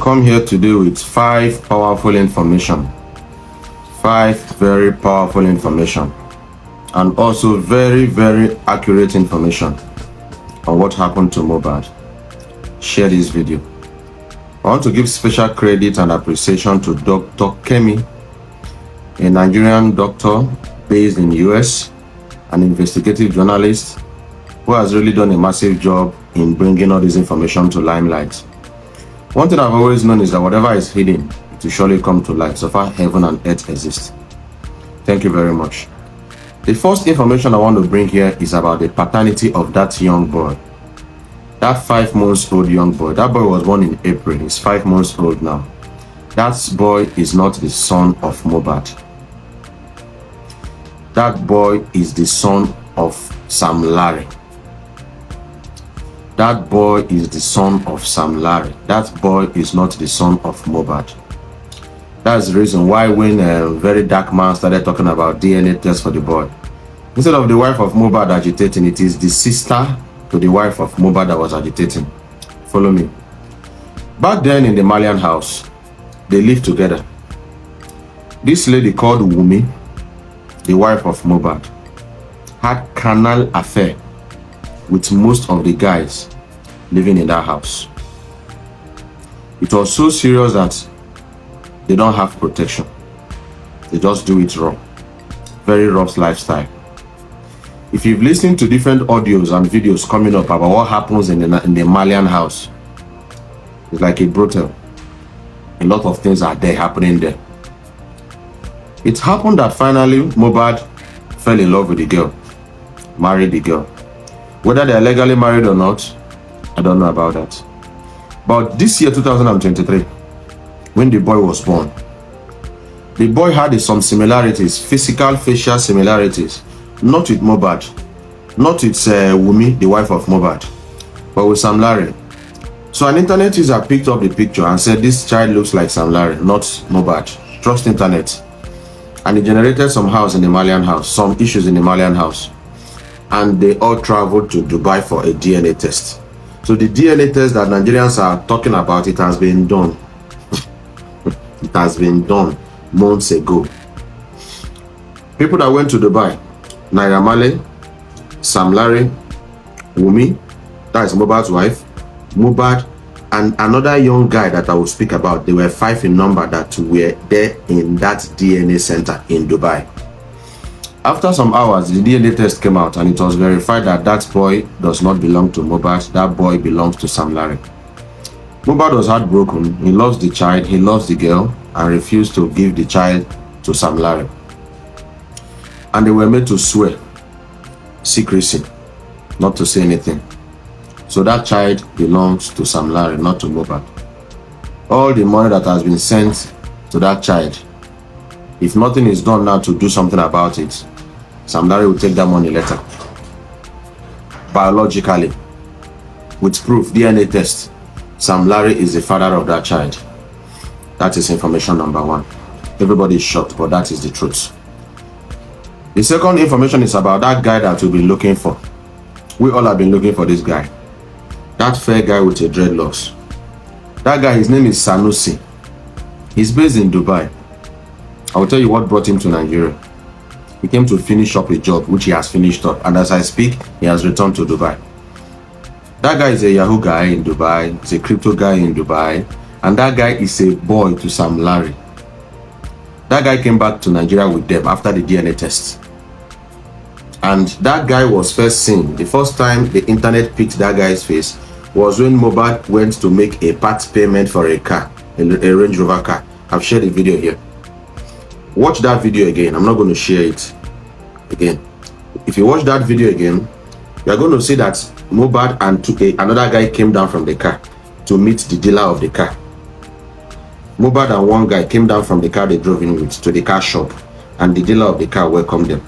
come here today with 5 powerful information. 5 very powerful information. And also very, very accurate information on what happened to Mobad. Share this video. I want to give special credit and appreciation to Dr. Kemi, a Nigerian doctor based in the US, an investigative journalist who has really done a massive job in bringing all this information to limelight. One thing I've always known is that whatever is hidden, it will surely come to light, so far heaven and earth exist. Thank you very much. The first information I want to bring here is about the paternity of that young boy. That 5-month-old young boy. That boy was born in April. He's 5 months old now. That boy is not the son of Mobad. That boy is the son of Sam Larry. That boy is the son of Sam Larry. That boy is not the son of Mobad. That's the reason why when a very dark man started talking about DNA test for the boy, instead of the wife of Mobad agitating, it is the sister to the wife of Mobad that was agitating. Follow me. Back then in the Malian house, they lived together. This lady called Wumi, the wife of Mobad, had carnal affair with most of the guys living in that house. It was so serious that they don't have protection. They just do it raw. Very rough lifestyle. If you've listened to different audios and videos coming up about what happens in the Malian house, it's like a brothel. A lot of things are there happening there. It happened that finally Mobad fell in love with the girl, married the girl. Whether they are legally married or not, I don't know about that. But this year, 2023, when the boy was born, the boy had some similarities, physical, facial similarities, not with Mobad, not with Wumi, the wife of Mobad, but with Sam Larry. So an internet user picked up the picture and said, this child looks like Sam Larry, not Mobad. Trust internet. And it generated some house in the Malian house, some issues in the Malian house. And they all traveled to Dubai for a DNA test. So the DNA test that Nigerians are talking about, it has been done. It has been done months ago. People that went to Dubai, Naira Marley, Sam Larry, Wumi, that is Mobad's wife, Mobad, and another young guy that I will speak about. They were 5 in number that were there in that DNA center in Dubai. After some hours, the DNA test came out and it was verified that that boy does not belong to Mobad. That boy belongs to Sam Larry. Mobad was heartbroken. He loves the child, he loves the girl, and refused to give the child to Sam Larry. And they were made to swear secrecy, not to say anything. So that child belongs to Sam Larry, not to Mobad. All the money that has been sent to that child, if nothing is done now to do something about it, Sam Larry will take that money later. Biologically, with proof, DNA test, Sam Larry is the father of that child. That is information number 1. Everybody is shocked, but that is the truth. The second information is about that guy that we've been looking for. We all have been looking for this guy. That fair guy with a dreadlocks. That guy, his name is Sanusi. He's based in Dubai. I will tell you what brought him to Nigeria. He came to finish up a job, which he has finished up. And as I speak, he has returned to Dubai. That guy is a Yahoo guy in Dubai. He's a crypto guy in Dubai. And that guy is a boy to Sam Larry. That guy came back to Nigeria with them after the DNA test. And that guy was first seen. The first time the internet picked that guy's face was when Mobad went to make a part payment for a car, a Range Rover car. I've shared the video here. Watch that video again. I'm not going to share it again. If you watch that video again, you're going to see that Mobad and another guy came down from the car to meet the dealer of the car. Mobad and one guy came down from the car they drove in with to the car shop, and the dealer of the car welcomed them.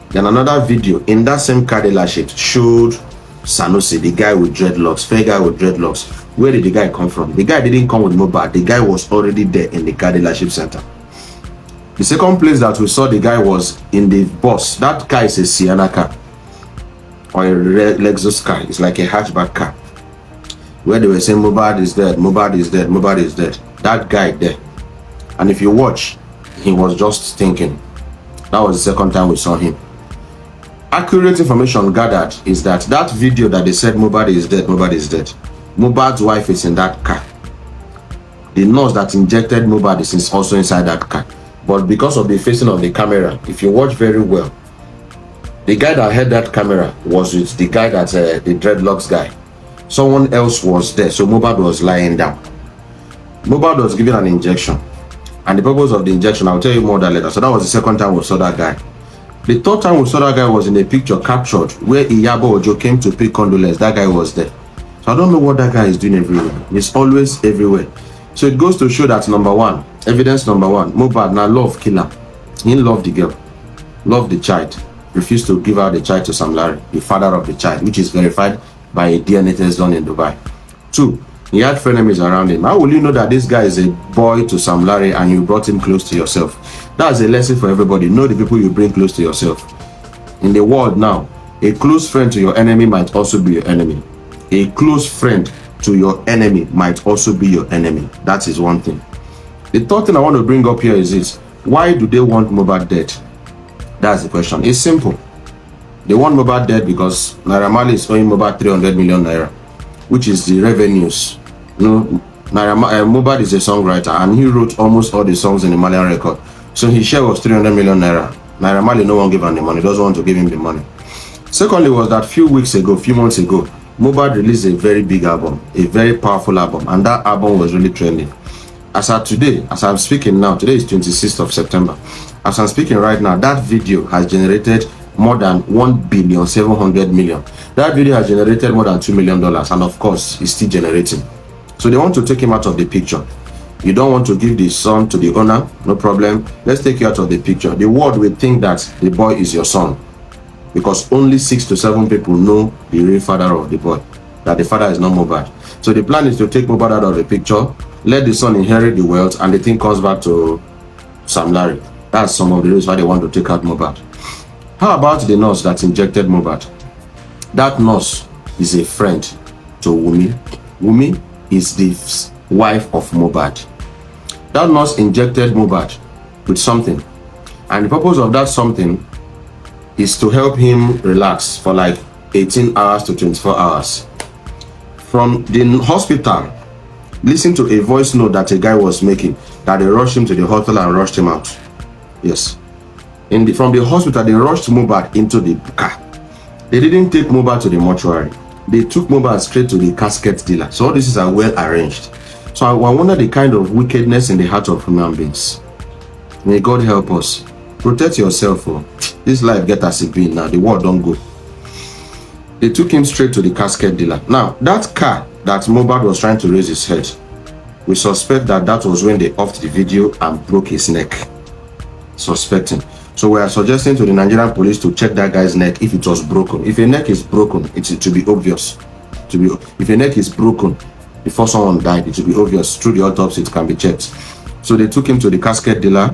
Then another video in that same car dealership showed Sanusi, the guy with dreadlocks, fair guy with dreadlocks. Where did the guy come from? The guy didn't come with Mobad. The guy was already there in the car dealership center. The second place that we saw the guy was in the bus. That car is a Sienna car or a Lexus car. It's like a hatchback car. where they were saying Mobad is dead, Mobad is dead, Mobad is dead. That guy there. And if you watch, he was just thinking. That was the second time we saw him. Accurate information gathered is that video that they said Mobad is dead, Mobad is dead. Mobad's wife is in that car. The nurse that injected Mobad is also inside that car. But because of the facing of the camera, if you watch very well, the guy that had that camera was with the guy that the dreadlocks guy. Someone else was there, so Mobad was lying down. Mobad was given an injection, and the purpose of the injection, I'll tell you more that later. So that was the second time we saw that guy. The third time we saw that guy was in a picture captured where Iyabo Ojo came to pay condolence. That guy was there. So I don't know what that guy is doing everywhere. He's always everywhere. So it goes to show that number one, evidence number one, Mobad now love killer. He loved the girl, loved the child, refused to give out the child to Sam Larry, the father of the child, which is verified by a DNA test done in Dubai. Two, he had frenemies around him. How will you know that this guy is a boy to Sam Larry and you brought him close to yourself? That's a lesson for everybody. Know the people you bring close to yourself. In the world now, a close friend to your enemy might also be your enemy. A close friend to your enemy might also be your enemy. That is one thing. The third thing I want to bring up here is this. Why do they want Mobad dead? That's the question. It's simple. They want Mobad dead because Naira Marley is owing Mobad 300 million naira, which is the revenues. Mobad is a songwriter and he wrote almost all the songs in the Malian record. So his share was 300 million naira. Naira Marley no one gave him the money, doesn't want to give him the money. Secondly was that few months ago, Mobad released a very big album, a very powerful album, and that album was really trending. As of today, as I'm speaking now, today is 26th of September. As I'm speaking right now, that video has generated more than 1,700,000,000. That video has generated more than $2 million, and of course, it's still generating. So they want to take him out of the picture. You don't want to give the son to the owner, no problem. Let's take you out of the picture. The world will think that the boy is your son, because only 6 to 7 people know the real father of the boy, that the father is not Mobad. So the plan is to take Mobad out of the picture, let the son inherit the wealth, and the thing comes back to Sam Larry. That's some of the reasons why they want to take out Mobad. How about the nurse that injected Mobad? That nurse is a friend to Wumi. Wumi is the wife of Mobad. That nurse injected Mobad with something, and the purpose of that something is to help him relax for like 18 hours to 24 hours. From the hospital, listen to a voice note that a guy was making, that they rushed him to the hospital and rushed him out. Yes. From the hospital, they rushed Mobad into the car. They didn't take Mobad to the mortuary. They took Mobad straight to the casket dealer. So all this is well arranged. So I wonder the kind of wickedness in the heart of human beings. May God help us. Protect yourself. Oh. This life get as it be now. The world don't go. They took him straight to the casket dealer. Now, that car that Mobad was trying to raise his head, we suspect that that was when they offed the video and broke his neck. Suspecting. So we are suggesting to the Nigerian police to check that guy's neck if it was broken. If a neck is broken, it should be obvious. If a neck is broken before someone died, it should be obvious. Through the autopsy, it can be checked. So they took him to the casket dealer,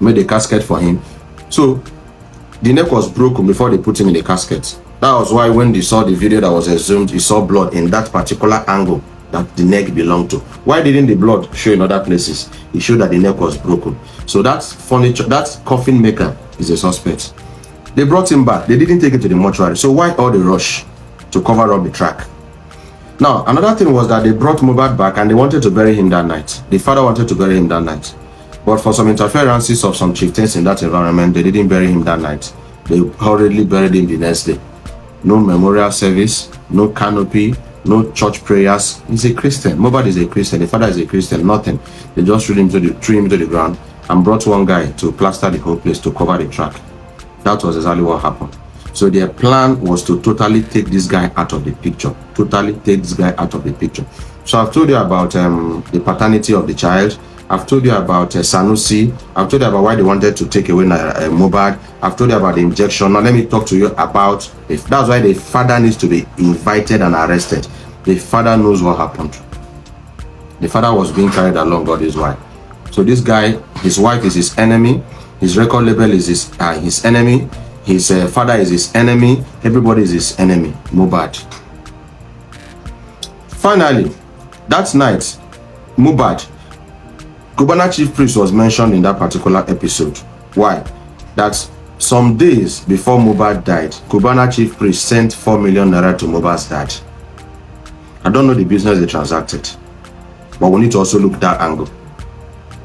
made a casket for him. So the neck was broken before they put him in the casket. That was why when they saw the video that was exhumed, you saw blood in that particular angle that the neck belonged to. Why didn't the blood show in other places? It showed that the neck was broken. So that furniture, that coffin maker is a suspect. They brought him back. They didn't take him to the mortuary. So why all the rush to cover up the track? Now, another thing was that they brought Mobad back and they wanted to bury him that night. The father wanted to bury him that night. But for some interferences of some chieftains in that environment, they didn't bury him that night. They hurriedly buried him the next day. No memorial service, no canopy, no church prayers. He's a Christian. Mobad is a Christian. The father is a Christian. Nothing. They just threw him to the ground and brought one guy to plaster the whole place to cover the track. That was exactly what happened. So their plan was to totally take this guy out of the picture. Totally take this guy out of the picture. So I've told you about the paternity of the child. I've told you about Sanusi. I've told you about why they wanted to take away Mobad. I've told you about the injection. Now let me talk to you about if that's why the father needs to be invited and arrested. The father knows what happened. The father was being carried along, God is why. So this guy, his wife is his enemy. His record label is his enemy. His father is his enemy. Everybody is his enemy. Mobad. Finally, that night, Mobad, Cubana chief priest, was mentioned in that particular episode. Why? That some days before Mobad died, Cubana chief priest sent 4 million naira to Mobad's dad. I don't know the business they transacted, but we need to also look that angle.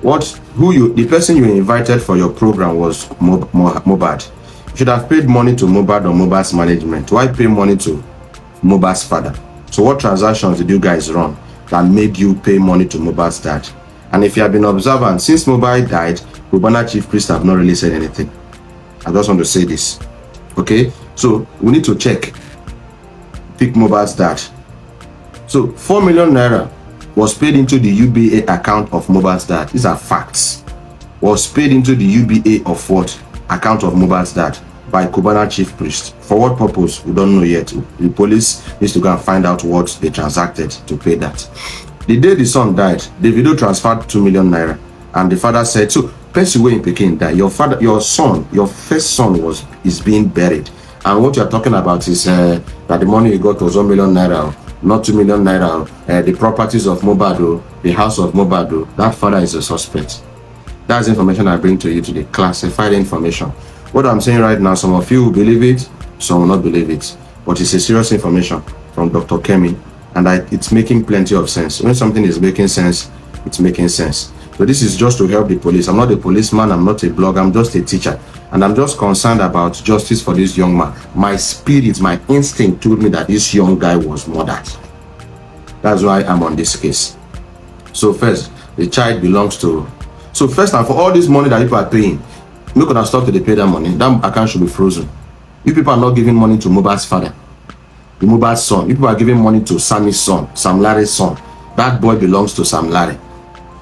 The person you invited for your program was Mobad. You should have paid money to Mobad or Mobad's management. Why pay money to Mobad's father? So what transactions did you guys run that made you pay money to Mobad's dad? And if you have been observant, since Mobad died, Cubana chief priest have not really said anything. I just want to say this. Okay? So we need to check. Pick Mobad's dad. So 4 million naira was paid into the UBA account of Mobad's dad. These are facts. Was paid into the UBA of what? Account of Mobad's dad by Cubana chief priest. For what purpose? We don't know yet. The police needs to go and find out what they transacted to pay that. The day the son died, the video transferred 2 million naira, and the father said, so person wey in Pekin die, your first son is being buried, and what you are talking about is that the money you got was 1 million naira, not 2 million naira. The properties of Mobad, the house of Mobad, that father is a suspect. That's information I bring to you today, classified information. What I'm saying right now, some of you will believe it, some will not believe it, but it's a serious information from Dr. Kemi, and it's making plenty of sense. When something is making sense, it's making sense. So this is just to help the police. I'm not a policeman, I'm not a blogger, I'm just a teacher, and I'm just concerned about justice for this young man. My spirit, my instinct told me that this young guy was murdered. That's why I'm on this case. So first, the child belongs to... So first, and for all this money that people are paying, make una stop to they pay that money. That account should be frozen. You people are not giving money to Mobad's father, the Mobad's son. You people are giving money to Sammy's son, Sam Larry's son. That boy belongs to Sam Larry.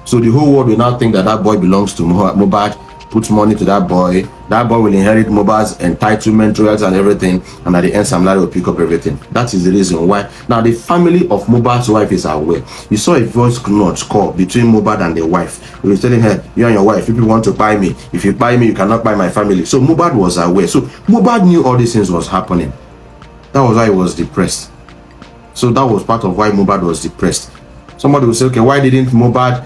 So the whole world will now think that that boy belongs to Mobad, puts money to that boy. That boy will inherit Mobad's entitlement, royalties and everything, and at the end Sam Larry will pick up everything. That is the reason why. Now the family of Mobad's wife is aware. You saw a voice note call between Mobad and the wife. He was telling her, you and your wife, if you want to buy me, if you buy me, you cannot buy my family. So Mobad was aware. So Mobad knew all these things was happening. That was why he was depressed. So that was part of why Mobad was depressed. Somebody will say, okay, why didn't Mobad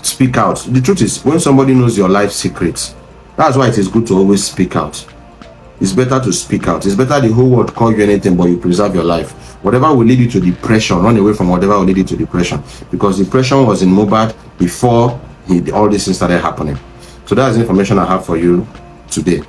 speak out? The truth is, when somebody knows your life secrets, that's why it is good to always speak out. It's better to speak out. It's better the whole world call you anything, but you preserve your life. Whatever will lead you to depression, run away from whatever will lead you to depression. Because depression was in Mobad before all these things started happening. So that's the information I have for you today.